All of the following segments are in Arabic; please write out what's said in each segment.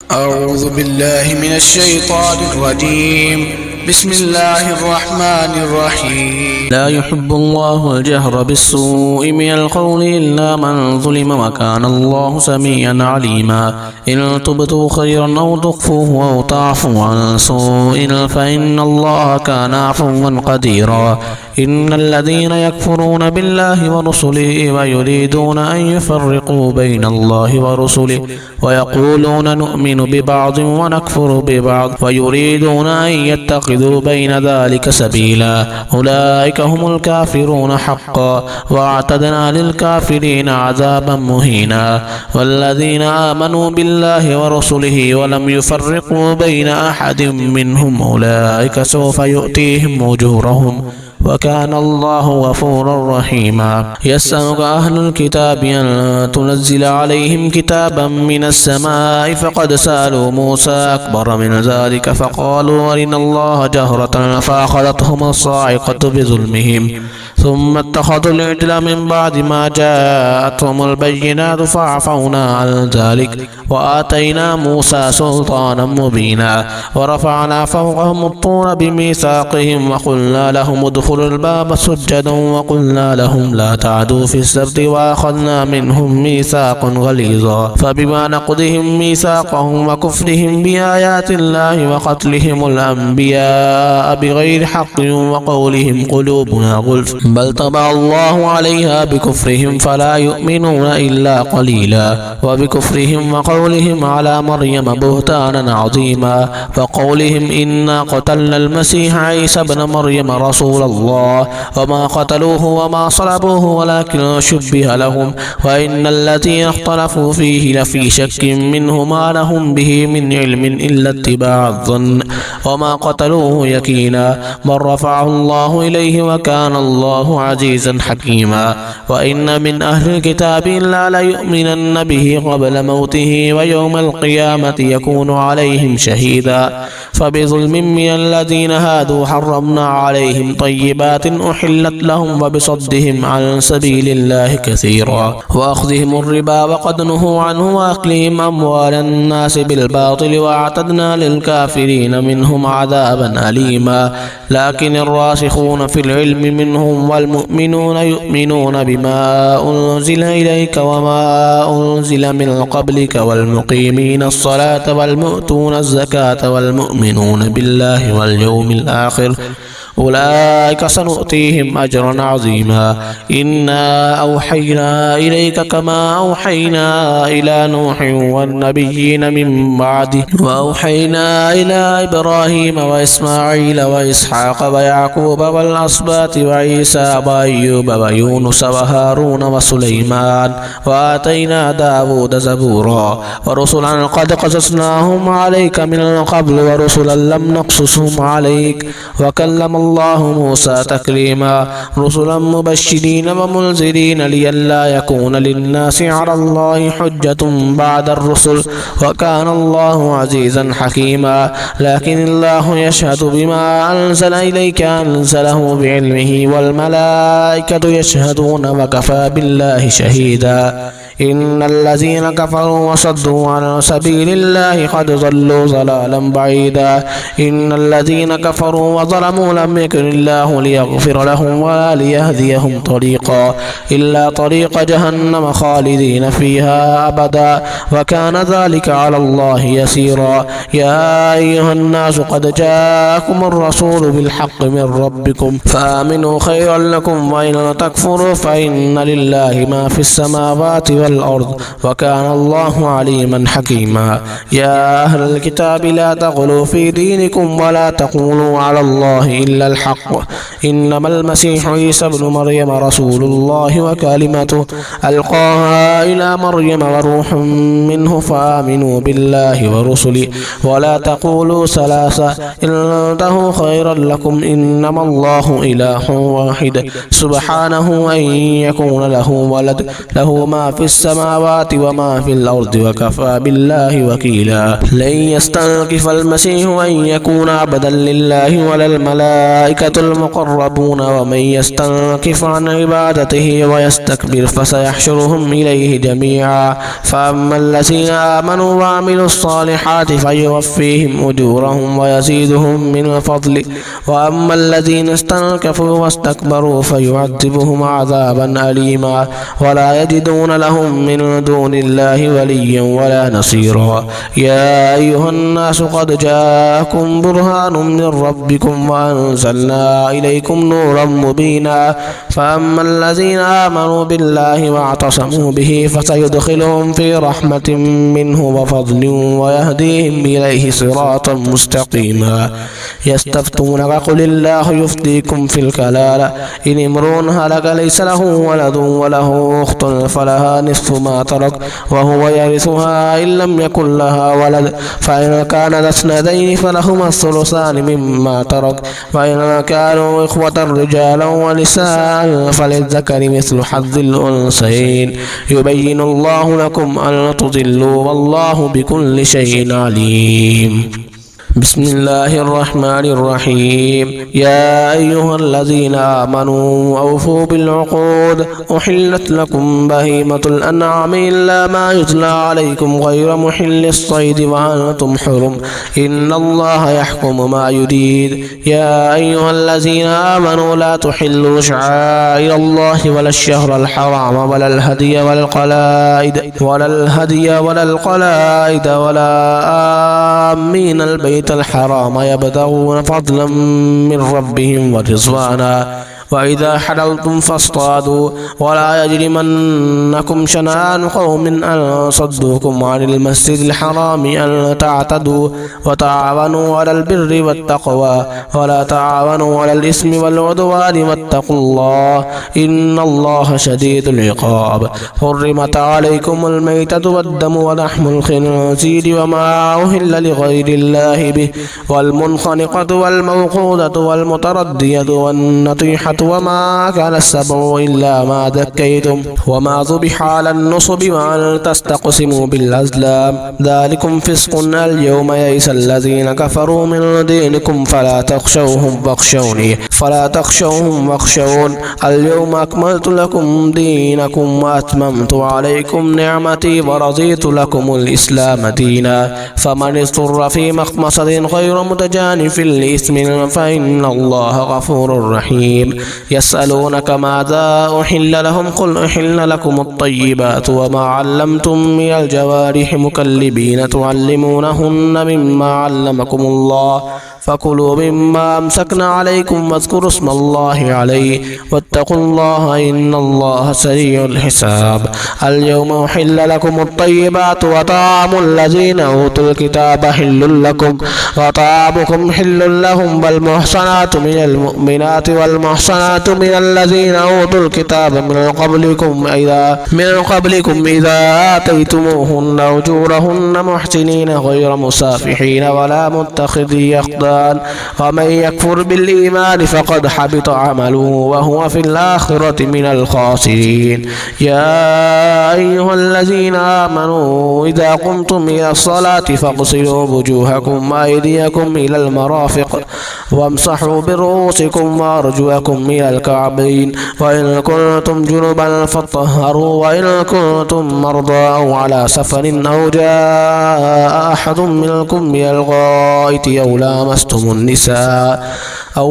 أعوذ بالله من الشيطان الرجيم. بسم الله الرحمن الرحيم. لا يحب الله الجهر بالسوء من القول إلا من ظلم وكان الله سميعا عليما. إن تبدوا خيرا أو تخفوه أو تعفوا عن سوء فإن الله كان عفوا قديرا. إن الذين يكفرون بالله ورسله ويريدون أن يفرقوا بين الله ورسله ويقولون نؤمن ببعض ونكفر ببعض ويريدون أن يتخذوا بين ذلك سبيلا أولئك هم الكافرون حقا واعتدنا للكافرين عذابا مهينا. والذين آمنوا بالله ورسله ولم يفرقوا بين أحد منهم أولئك سوف يؤتيهم أجورهم وكان الله غفورا رحيما. يسألك أهل الكتاب أن تنزل عليهم كتابا من السماء فقد سألوا موسى أكبر من ذلك فقالوا أرنا الله جهرة فأخذتهم الصاعقة بظلمهم ثم اتخذوا العجل من بعد ما جاءتهم البينات فعفونا عن ذلك وآتينا موسى سلطانا مبينا. ورفعنا فوقهم الطور بميثاقهم وقلنا لهم ادخلوا الباب سجدا وقلنا لهم لا تعدوا في السبت وأخذنا منهم ميثاقا غليظا. فبما نقضهم ميثاقهم وكفرهم بآيات الله وقتلهم الأنبياء بغير حق وقولهم قلوبنا غلف بل طبع الله عليها بكفرهم فلا يؤمنون إلا قليلا. وبكفرهم وقولهم على مريم بهتانا عظيما وقولهم إنا قتلنا المسيح عيسى ابن مريم رسول الله وما قتلوه وما صلبوه ولكن شبه لهم وإن الذين اختلفوا فيه لفي شك منه ما لهم به من علم إلا اتباع الظن وما قتلوه يقينا بل رفعه الله إليه وكان الله عزيزا حكيما. وإن من أهل الكتاب إلا ليؤمنن به قبل موته ويوم القيامة يكون عليهم شهيدا. فبظلم من الذين هادوا حرمنا عليهم طيبات أحلت لهم وبصدهم عن سبيل الله كثيرا وأخذهم الربا وقد نهوا عنه وأكلهم أموال الناس بالباطل وأعتدنا للكافرين منهم عذابا أليما. لكن الراسخون في العلم منهم والمؤمنون يؤمنون بما أنزل إليك وما أنزل من قبلك والمقيمين الصلاة والمؤتون الزكاة والمؤمنون بالله واليوم الآخر أولئك سنؤتيهم أجرا عظيما. إنا أوحينا إليك كما أوحينا إلى نوح والنبيين من بعده وأوحينا إلى إبراهيم وإسماعيل وإسحاق ويعقوب والأسباط وعيسى وأيوب ويونس وهارون وسليمان وآتينا داود زبورا. ورسلا قد قصصناهم عليك من قبل ورسلا لم نقصصهم عليك وكلم الله موسى تكليما. رسلا مبشرين ومنذرين لئلا يكون للناس على الله حجة بعد الرسل وكان الله عزيزا حكيما. لكن الله يشهد بما أنزل إليك أنزله بعلمه والملائكة يشهدون وكفى بالله شهيدا. إن الذين كفروا وصدوا عن سبيل الله قد ضلوا ضلالا بعيدا. إن الذين كفروا وظلموا لم يكن الله ليغفر لهم ولا ليهديهم طريقا إلا طريق جهنم خالدين فيها أبدا وكان ذلك على الله يسيرا. يا أيها الناس قد جاءكم الرسول بالحق من ربكم فآمنوا خيرا لكم وإن تكفروا فإن لله ما في السماوات والأرض وكان الله عليما حكيما. يا أهل الكتاب لا تغلوا في دينكم ولا تقولوا على الله إلا الحق إنما المسيح عيسى ابن مريم رسول الله وكلمته ألقاها إلى مريم وروح منه فآمنوا بالله ورسله ولا تقولوا ثلاثة انتهوا خيرا لكم إنما الله إله واحد سبحانه أن يكون له ولد له ما في السماوات وما في الأرض وكفى بالله وكيلا. لن يستنكف المسيح أن يكون عبدا لله ولا الملائكة المقربون ومن يستنكف عن عبادته ويستكبر فسيحشرهم إليه جميعا. فأما الذين آمنوا وعملوا الصالحات فيوفيهم أجورهم ويزيدهم من فضله وأما الذين استنكفوا واستكبروا فيعذبهم عذابا أليما ولا يجدون لهم من دون الله وليا ولا نصيرا. يا أيها الناس قد جاءكم برهان من ربكم وأنزلنا إليكم نورا مبينا. فأما الذين آمنوا بالله واعتصموا به فسيدخلهم في رحمة منه وفضل ويهديهم إليه صراطا مستقيما. يستفتونك قل الله يفتيكم في الكلالة إن امرؤ هلك ليس له ولد وله أخت فلها نصف ما ترك وهو يرثها إن لم يكن لها ولد فإن كانت اثنتين فلهما الثلثان مما ترك فإن كانوا إخوة رجالا ونساء فللذكر مثل حظ الأنثيين. يبين الله لكم أن تضلوا والله بكل شيء عليم. بسم الله الرحمن الرحيم. يا أيها الذين آمنوا أوفوا بالعقود أحلت لكم بهيمة الأنعام إلا ما يتلى عليكم غير محل الصيد وأنتم حرم إن الله يحكم ما يريد. يا أيها الذين آمنوا لا تحلوا شعائر الله ولا الشهر الحرام ولا الهدي ولا القلائد ولا آمين البيت الحرام يبتغون فضلا من ربهم ورضوانا. وإذا حللتم فاصطادوا ولا يجرمنكم شنآن قوم أن صدوكم عن المسجد الحرام أن تعتدوا وتعاونوا على البر والتقوى ولا تعاونوا على الإثم والعدوان واتقوا الله إن الله شديد العقاب. حرمت عليكم الميتة والدم ولحم الخنزير وما أهل لغير الله به والمنخنقة والموقوذة والمتردية والنطيحة وما كان السبع إلا ما ذكيتم وما ذبح على النصب وأن تستقسموا بالأزلام ذلكم فسق. اليوم يئس الذين كفروا من دينكم فلا تخشوهم واخشون. اليوم أكملت لكم دينكم وأتممت عليكم نعمتي ورضيت لكم الإسلام دينا. فمن اضطر في مخمصة غير متجانف لإثم فإن الله غفور رحيم. يسألونك ماذا أحل لهم قل أحل لكم الطيبات وما علمتم من الجوارح مكلبين تعلمونهن مما علمكم الله فكلوا مما أمسكنا عليكم واذكروا اسم الله عليه واتقوا الله إن الله سريع الحساب. اليوم أحل لكم الطيبات وطعام الذين أوتوا الكتاب حل لكم وطعامكم حل لهم والمحصنات من المؤمنات والمحصنات من الذين أوتوا الكتاب من قبلكم إذا آتيتموهن أجورهن محسنين غير مسافحين ولا متخذي أخدان ومن يكفر بالإيمان فقد حبط عمله وهو في الآخرة من الخاسرين. يا أيها الذين آمنوا إذا قمتم إلى الصلاة فاغسلوا وجوهكم وأيديكم إلى المرافق وامسحوا برؤوسكم وأرجلكم إلى الكعبين وإن كنتم جنبا فطهروا وإن كنتم مرضى أو على سفر أو جاء أحد منكم من الغائط أو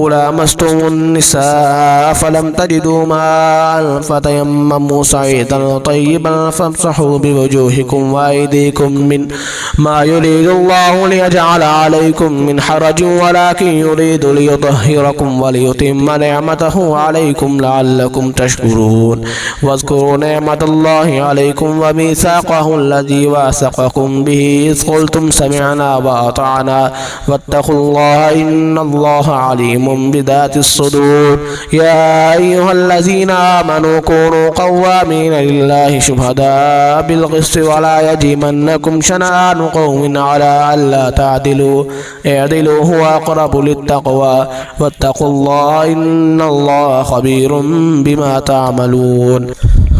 لامستم النساء فلم تجدوا ماء فتيمموا صعيدا طيبا فامسحوا بوجوهكم وأيديكم من ما يريد الله ليجعل عليكم من حرج ولكن يريد ليطهركم وليتم نعمته عليكم لعلكم تشكرون. واذكروا نعمة الله عليكم وميثاقه الذي واثقكم به إذ قلتم سمعنا وأطعنا واتقوا الله إن الله عليم بذات الصدور. يا أيها الذين آمنوا كونوا قوامين لله شهداء بالقسط ولا يجرمنكم شنآن قوم على ألا تعدلوا اعدلوا هو أقرب للتقوى واتقوا الله إن الله خبير بما تعملون.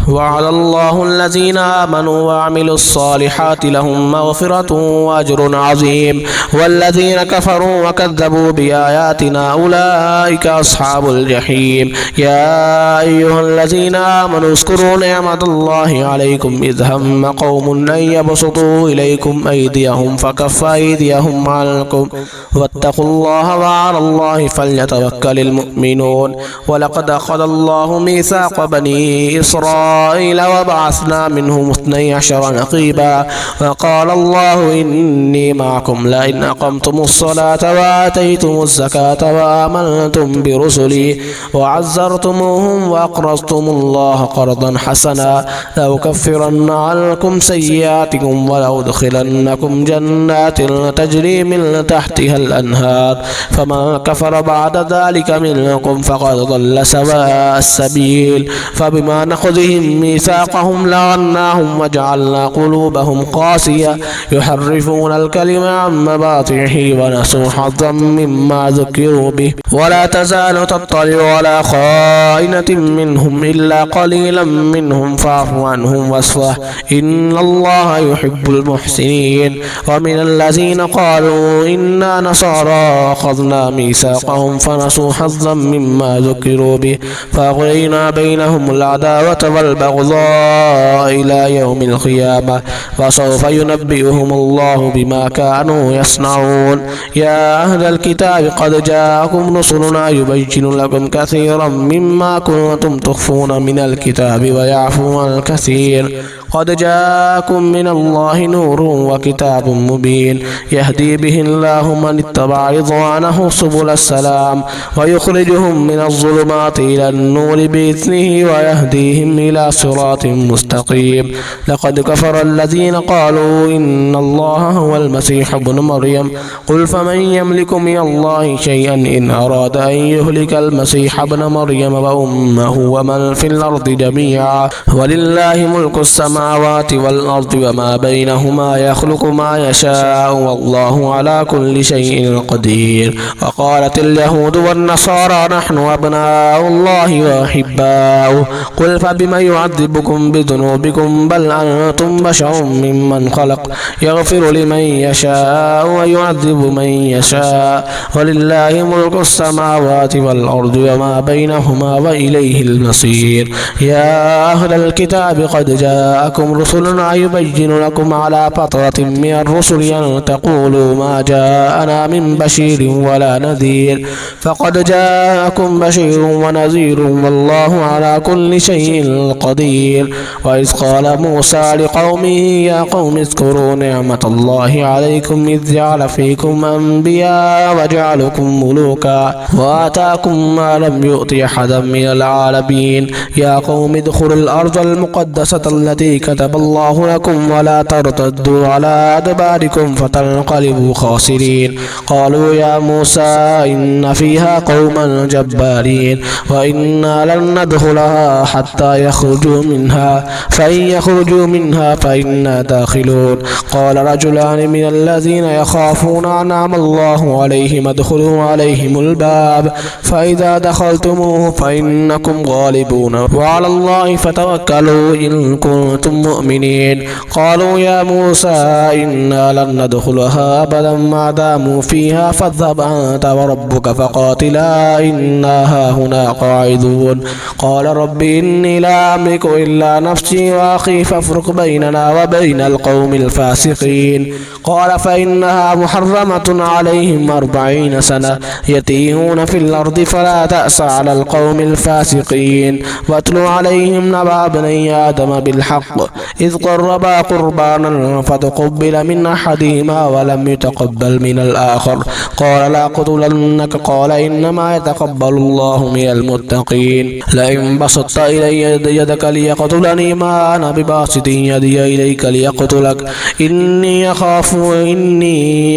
وعلى الله الذين آمنوا وعملوا الصالحات لهم مغفرة وأجر عظيم والذين كفروا وكذبوا بآياتنا أولئك أصحاب الجحيم يا أيها الذين آمنوا اذكروا نعمة الله عليكم إذ هم قوم أن يبسطوا إليكم أيديهم فكف أيديهم عنكم واتقوا الله وعلى الله فليتوكل المؤمنون ولقد أخذ الله ميثاق بني إسرائيل وبعثنا منهم 12 نقيبا وقال الله إني معكم لئن أقمتم الصلاة وآتيتم الزكاة وآمنتم برسلي وعزرتموهم وأقرضتم الله قرضا حسنا لأكفرن عنكم سيئاتكم ولأدخلنكم جنات تجري من تحتها الأنهار فمن كفر بعد ذلك منكم فقد ضل سواء السبيل فبما نقضهم ميثاقهم لعناهم وجعلنا قلوبهم قاسية يحرفون الكلم عن مواضعه ونسوا حظا مما ذكروا به ولا تزال تطلع على خائنة منهم إلا قليلا منهم فاعف عنهم واصفح إن الله يحب المحسنين ومن الذين قالوا إنا نصارى أخذنا ميثاقهم فنسوا حظا مما ذكروا به فأغرينا بينهم العداوة والبغضاء إلى يوم القيامة وسوف ينبئهم الله بما كانوا يصنعون يا أهل الكتاب قد جاءكم رسلنا يبين لكم كثيرا مما كنتم تخفون من الكتاب ويعفو عن كثير قد جاءكم من الله نور وكتاب مبين يهدي به الله من اتبع رضوانه سبل السلام ويخرجهم من الظلمات إلى النور بإذنه ويهديهم إلى صراط مستقيم لقد كفر الذين قالوا إن الله هو المسيح ابن مريم قل فمن يملك من الله شيئا إن أراد أن يهلك المسيح ابن مريم وأمه ومن في الأرض جميعا ولله ملك السماوات والأرض وما بينهما يخلق ما يشاء والله على كل شيء قدير وقالت اليهود والنصارى نحن أبناء الله وأحباؤه قل فبما يعذبكم بذنوبكم بل أنتم بشر ممن خلق يغفر لمن يشاء ويعذب من يشاء ولله ملك السماوات والأرض وما بينهما وإليه المصير يا أهل الكتاب قد جاءكم رسلنا يبين لكم على فترة من الرسل أن تقولوا ما جاءنا من بشير ولا نذير فقد جاءكم بشير ونذير والله على كل شيء قدير وإذ قال موسى لقومه يا قوم اذكروا نعمة الله عليكم إذ جعل فيكم أنبياء وجعلكم ملوكا وآتاكم ما لم يؤت أحدا من العالمين يا قوم ادخلوا الأرض المقدسة التي كتب الله لكم ولا ترتدوا على أدباركم فتنقلبوا خاسرين قالوا يا موسى إن فيها قوما جبارين وإنا لن ندخلها حتى يخرجوا منها فإن يخرجوا منها فإنا داخلون قال رجلان من الذين يخافون أنعم الله عليهم ادخلوا عليهم الباب فإذا دخلتموه فإنكم غالبون وعلى الله فتوكلوا إن كنتم مؤمنين قالوا يا موسى إنا لن ندخلها أبدا ما داموا فيها فاذهب أنت وربك فقاتلا إنا هاهنا قاعدون قال رب إني لا أملك إلا نفسي وأخي فافرق بيننا وبين القوم الفاسقين قال فإنها محرمة عليهم 40 سنة يتيهون في الأرض فلا تأس على القوم الفاسقين واتل عليهم نبأ ابني آدم بالحق إذ قربا قربانا فتقبل من أحدهما ولم يتقبل من الآخر قال لا أقتلنك قال إنما يتقبل الله من المتقين لئن بسطت إلي يدك ليقتلني ما أنا بباسط يدي إليك ليقتلك إني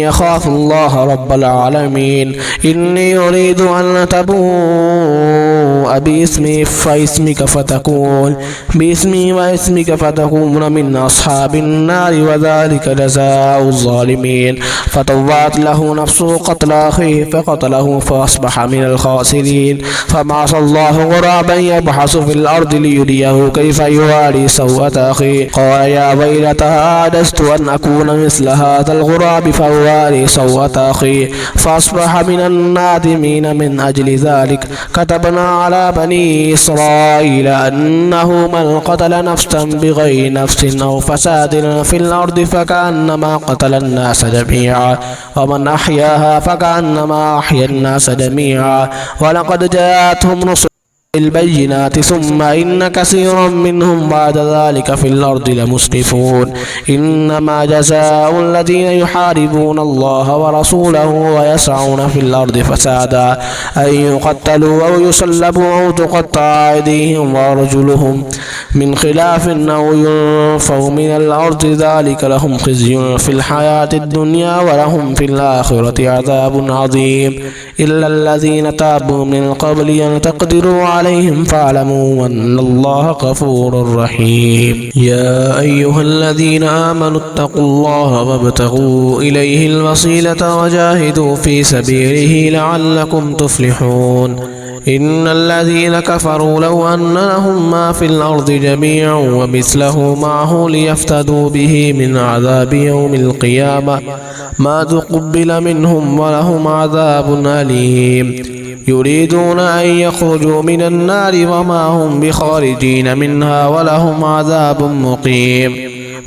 أخاف الله رب العالمين إني أريد أن تبوء تبوء باسمي فاسمك فتكون باسمي واسمك فتكون من أصحاب النار وذلك جزاء الظالمين. فطوعت له نفسه قتل أخيه فقتله فأصبح من الخاسرين. فبعث الله غرابا يبحث في الأرض ليريه كيف يواري سوءة أخيه قال يا ويلتى عجزت أن أكون مثل هذا الغراب فأواري سوءة أخيه فأصبح من النادمين. من أجل ذلك كتبنا على بني إسرائيل أنه من قتل نفسا بغير نفس أو فساد في الأرض فكأنما قتل الناس جميعا ومن أحياها فكأنما أحيا الناس جميعا. ولقد جاءتهم رسل البينات ثم إن كثيرا منهم بعد ذلك في الأرض لمسرفون. إنما جزاء الذين يحاربون الله ورسوله ويسعون في الأرض فسادا أن يقتلوا أو يصلبوا أو تقطع أيديهم وأرجلهم من خلاف أو ينفوا من الأرض ذلك لهم خزي في الحياة الدنيا ولهم في الآخرة عذاب عظيم. إلا الذين تابوا من قبل أن تقدروا عليهم فاعلموا أن الله غفور رحيم. يا أيها الذين آمنوا اتقوا الله وابتغوا إليه الوسيلة وجاهدوا في سبيله لعلكم تفلحون. إن الذين كفروا لو أن لهم ما في الأرض جميعا ومثله معه ليفتدوا به من عذاب يوم القيامة ما تقبل منهم ولهم عذاب أليم. يريدون أن يخرجوا من النار وما هم بخارجين منها ولهم عذاب مقيم.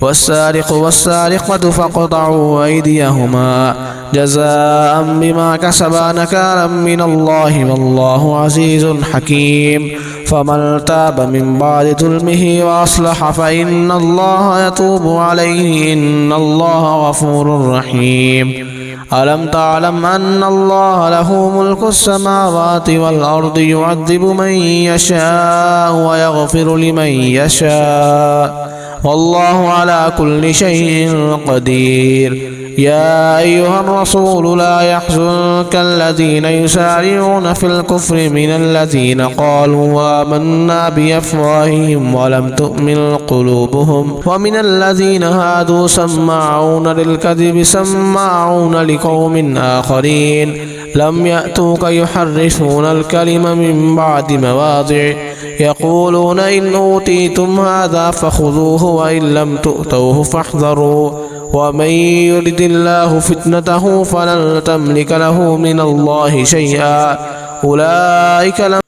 والسارق والسارقة فاقطعوا أيديهما جزاء بما كسبا نكالا من الله والله عزيز حكيم. فمن تاب من بعد ظلمه وأصلح فإن الله يتوب عليه إن الله غفور رحيم. ألم تعلم أن الله له ملك السماوات والأرض يعذب من يشاء ويغفر لمن يشاء والله على كل شيء قدير. يا أيها الرسول لا يحزنك الذين يسارعون في الكفر من الذين قالوا آمنا بأفواههم ولم تؤمن قلوبهم ومن الذين هادوا سماعون للكذب سماعون لقوم آخرين لم يأتوك يحرفون الكلم من بعد مواضعه يقولون إن أوتيتم هذا فخذوه وإن لم تؤتوه فاحذروا ومن يرد الله فتنته فلن تملك له من الله شيئا أولئك لم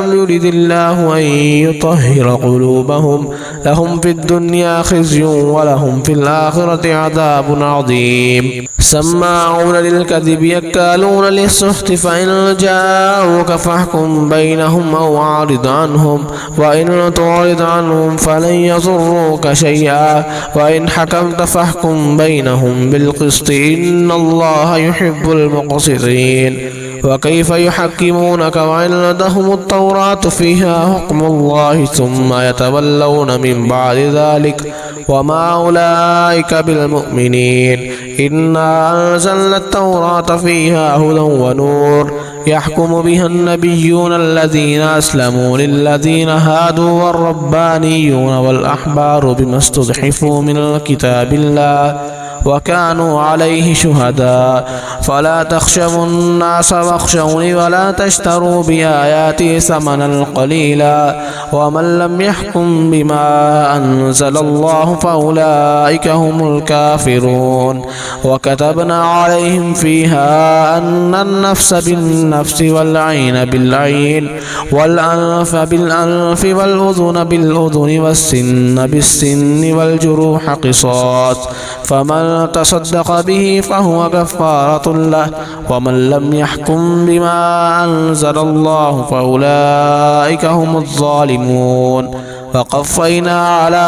يرد الله أن يطهر قلوبهم لهم في الدنيا خزي ولهم في الآخرة عذاب عظيم. سماعون للكذب يكالون للسحت فإن جاءوك فاحكم بينهم أو أعرض عنهم وإن تعرض عنهم فلن يضروك شيئا وإن حكمت فاحكم بينهم بالقسط إن الله يحب المقسطين. وكيف يحكمونك وعندهم التوراة فيها حكم الله ثم يتولون من بعد ذلك وما أولئك بالمؤمنين. إنا أنزلنا التوراة فيها هدى ونور يحكم بها النبيون الذين أسلموا للذين هادوا والربانيون والأحبار بما استضعفوا من كتاب الله وكانوا عليه شهداء فلا تخشوا الناس واخشوني ولا تشتروا بآياتي ثمنا قليلا ومن لم يحكم بما أنزل الله فأولئك هم الكافرون. وكتبنا عليهم فيها أن النفس بالنفس والعين بالعين والأنف بالأنف والأذن بالأذن والسن بالسن والجروح قصاص فمن تصدق به فهو كفارة له ومن لم يحكم بما أنزل الله فأولئك هم الظالمون. وقفينا على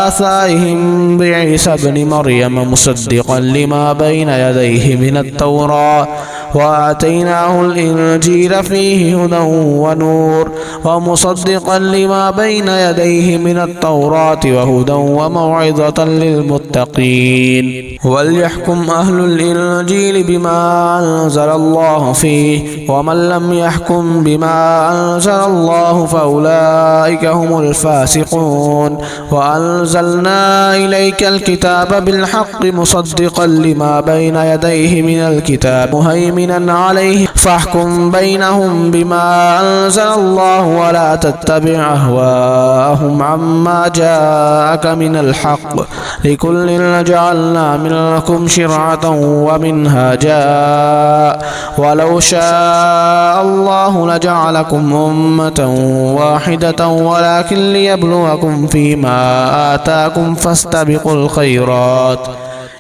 آثارهم بعيسى ابن مريم مصدقا لما بين يديه من التوراة وآتيناه الإنجيل فيه هدى ونور ومصدقا لما بين يديه من التوراة وهدى وموعظة للمتقين وليحكم أهل الإنجيل بما أنزل الله فيه ومن لم يحكم بما أنزل الله فأولئك هم الفاسقون وأنزلنا إليك الكتاب بالحق مصدقا لما بين يديه من الكتاب مهيمنا عليه فاحكم بينهم بما أنزل الله ولا تتبع أهواءهم عما جاءك من الحق لكل جعلنا منكم شرعة ومنهاجا ولو شاء الله لجعلكم أمة واحدة ولكن ليبلوكم فيما آتاكم فاستبقوا الخيرات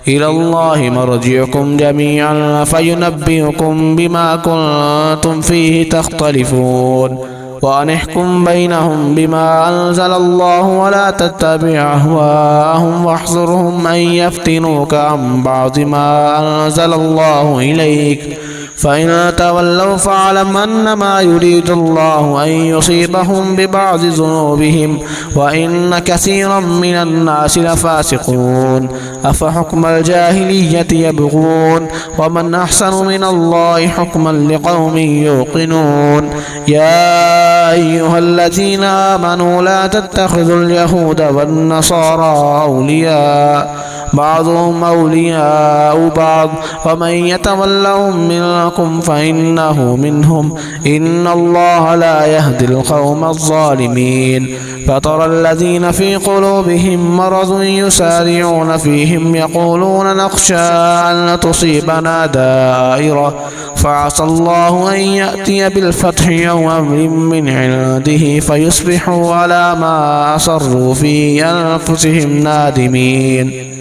إلى الله مرجعكم جميعا فينبئكم بما كنتم فيه تختلفون وأن احكم بينهم بما أنزل الله ولا تتبع أهواءهم واحذرهم أن يفتنوك عن بعض ما أنزل الله إليك فإن تولوا فاعلم أنما يريد الله أن يصيبهم ببعض ذنوبهم وإن كثيرا من الناس لفاسقون أفحكم الجاهلية يبغون ومن أحسن من الله حكما لقوم يوقنون يا أيها الذين آمنوا لا تتخذوا اليهود والنصارى أولياء بعضهم أولياء بعض ومن يتولهم منكم فإنه منهم إن الله لا يهدي القوم الظالمين فترى الذين في قلوبهم مرض يسارعون فيهم يقولون نخشى أن تصيبنا دائرة فعسى الله أن يأتي بالفتح أو أمر من عنده فيصبحوا على ما أصروا في أنفسهم نادمين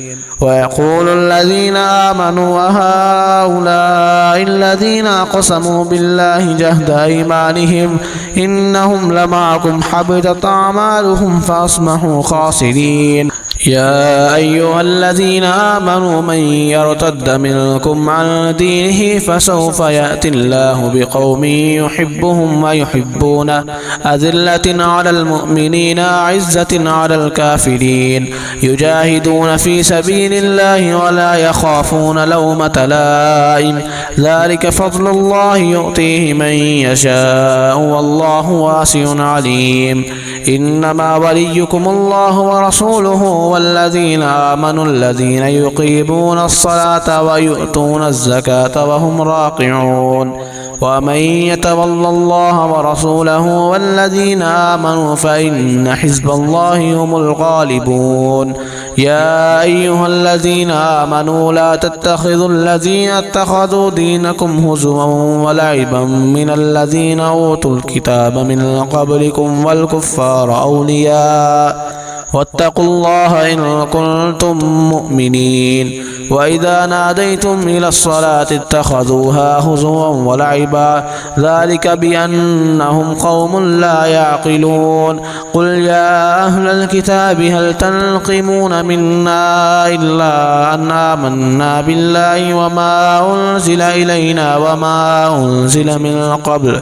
ويقول الذين آمنوا وهؤلاء الذين أقسموا بالله جهد أيمانهم إنهم لمعكم حبطت أعمالهم فأصبحوا خاسرين يا أيها الذين آمنوا من يرتد منكم عن دينه فسوف يأتي الله بقوم يحبهم ويحبونه أذلة على المؤمنين أعزة على الكافرين يجاهدون في سبيل الله ولا يخافون لومة لائم ذلك فضل الله يؤتيه من يشاء والله واسع عليم إنما وليكم الله ورسوله والذين آمنوا الذين يقيمون الصلاة ويؤتون الزكاة وهم راكعون ومن يتول الله ورسوله والذين آمنوا فإن حزب الله هم الغالبون يا أيها الذين آمنوا لا تتخذوا الذين اتخذوا دينكم هزوا ولعبا من الذين أوتوا الكتاب من قبلكم والكفار أولياء واتقوا الله إن كنتم مؤمنين وإذا ناديتم إلى الصلاة اتخذوها هزوا ولعبا ذلك بأنهم قوم لا يعقلون قل يا أهل الكتاب هل تنقمون منا إلا أن آمنا بالله وما أنزل إلينا وما أنزل من قبل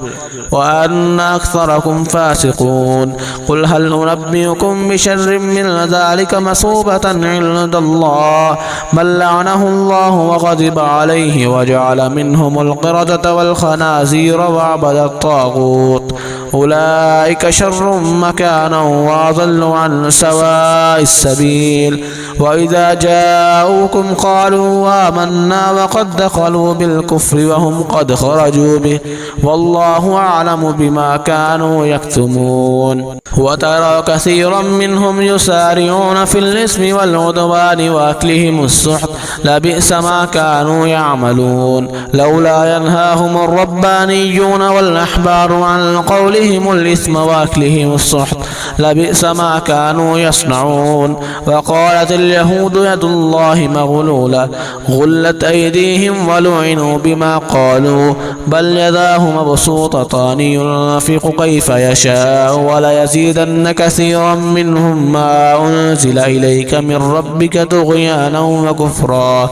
وأن أكثركم فاسقون قل هل أنبئكم بشر من ذلك مثوبة عند الله من لعنه الله وغضب عليه وجعل منهم القردة والخنازير وعبد الطاغوت أولئك شر مكانا وأضل عن سواء السبيل وإذا جاءوكم قالوا آمنا وقد دخلوا بالكفر وهم قد خرجوا به والله أعلم بما كانوا يكتمون وترى كثيرا منهم يسارعون في الإثم والعدوان وأكلهم السحت لبئس ما كانوا يعملون لولا ينهاهم الربانيون والأحبار عن قولهم الإثم وأكلهم السحت لبئس ما كانوا يصنعون وقالت اليهود يد الله مغلولة غلت أيديهم ولعنوا بما قالوا بل يداه مبسوطتان ينفق كيف يشاء وليزيدن كثيرا منهم ما أنزل إليك من ربك طغيانا وكفرا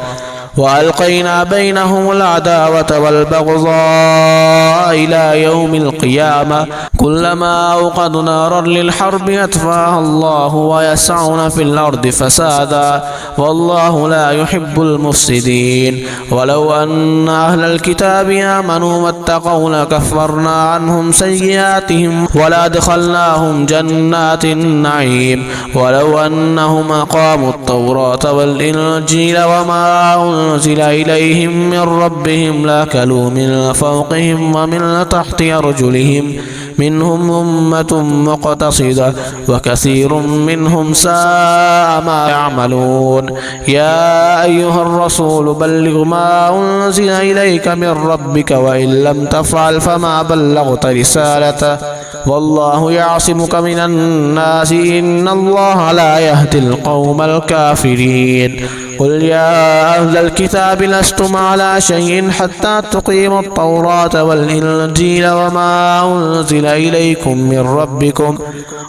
وألقينا بينهم العداوة والبغضاء إلى يوم القيامة كلما أوقدوا نارا للحرب أطفاها الله ويسعون في الأرض فسادا والله لا يحب المفسدين ولو أن أهل الكتاب آمنوا واتقوا لكفرنا عنهم سيئاتهم ولأدخلناهم جنات النعيم ولو أنهم أقاموا التوراة والإنجيل وما أنزل إليهم من ربهم لأكلوا من فوقهم ومن تحت أرجلهم منهم أمة مقتصدة وكثير منهم ساء ما يعملون يا أيها الرسول بلغ ما أنزل إليك من ربك وإن لم تفعل فما بلغت رسالته والله يعصمك من الناس إن الله لا يهدي القوم الكافرين قل يا أهل الكتاب لستم على شيء حتى تقيموا التوراة والإنجيل وما أنزل إليكم من ربكم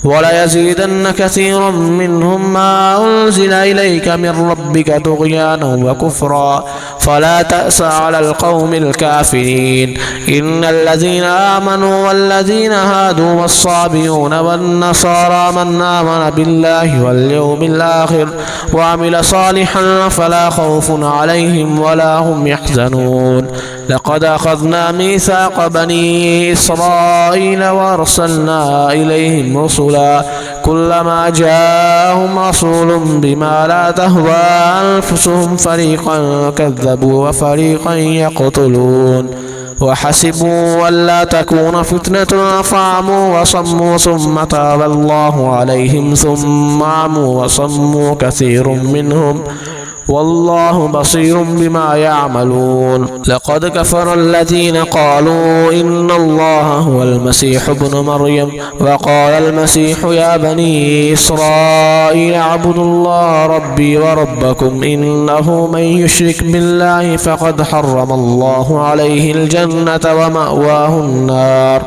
وليزيدن كثيرا منهم ما أنزل إليك من ربك طغيانا وكفرا فلا تأس على القوم الكافرين إن الذين آمنوا والذين هادوا والصابئون والنصارى من آمن بالله واليوم الآخر وعمل صالحا فلا خوف عليهم ولا هم يحزنون لقد أخذنا ميثاق بني إسرائيل وأرسلنا إليهم رسلا كلما جاءهم رسول بما لا تهوى أنفسهم فريقا كذبوا وفريقا يقتلون وحسبوا ألا تكون فتنة فعموا وصموا ثم تاب الله عليهم ثم عموا وصموا كثير منهم والله بصير بما يعملون لقد كفر الذين قالوا إن الله هو المسيح ابن مريم وقال المسيح يا بني إسرائيل اعبدوا الله ربي وربكم إنه من يشرك بالله فقد حرم الله عليه الجنة ومأواه النار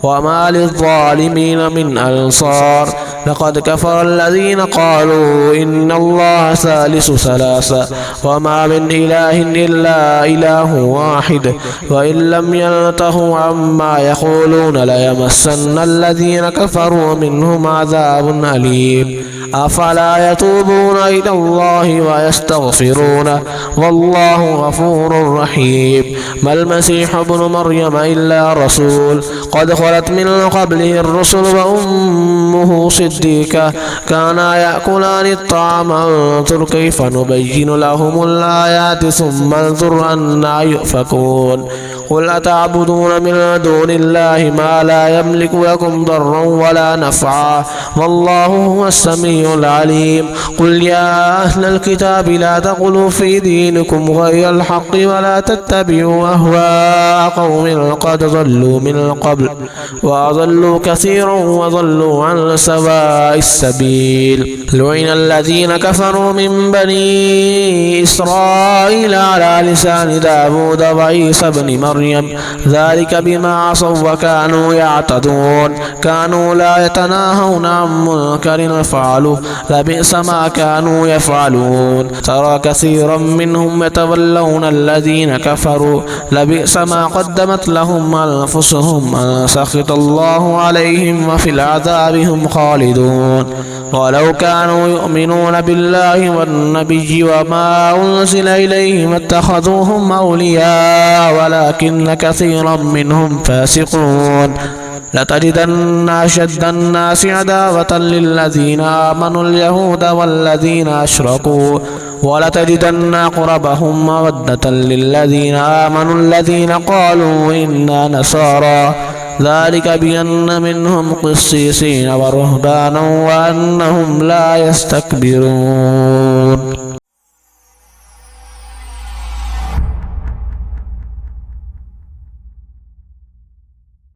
وما للظالمين من أنصار لقد كفر الذين قالوا إن الله ثالث ثلاثة وما من إله إلا إله واحد وإن لم ينتهوا عما يقولون ليمسن الذين كفروا منهم عذاب أليم أفلا يتوبون إلى الله ويستغفرونه والله غفور رحيم ما المسيح ابن مريم إلا رسول قد خلت من قبله الرسل وأمه صديقة كانا يأكلان الطعام انظر كيف نبين لهم الآيات ثم انظر أنا يؤفكون قل أتعبدون من دون الله ما لا يملك لكم ضرا ولا نفعا والله هو السميع العليم قل يا أهل الكتاب لا تغلوا في دينكم غير الحق ولا تتبعوا أهواء قوم قد ضلوا من قبل وأضلوا كثيرا وضلوا عن سواء السبيل لعن الذين كفروا من بني إسرائيل على لسان داود وعيسى بن مريم ذلك بما عصوا وكانوا يعتدون كانوا لا يتناهون عن منكر فعلوا لبئس ما كانوا يفعلون ترى كثيرا منهم يتولون الذين كفروا لبئس ما قدمت لهم أنفسهم أن سخط الله عليهم وفي العذاب هم خالدون ولو كانوا يؤمنون بالله والنبي وما أنزل إليهم اتخذوهم أولياء ولكن كثيرا منهم فاسقون لتجدن أشد الناس عداوة للذين آمنوا اليهود والذين أشركوا ولتجدن أقربهم مودة للذين آمنوا الذين قالوا إنا نصارى ذلك بأن منهم قسيسين ورهبانا وأنهم لا يستكبرون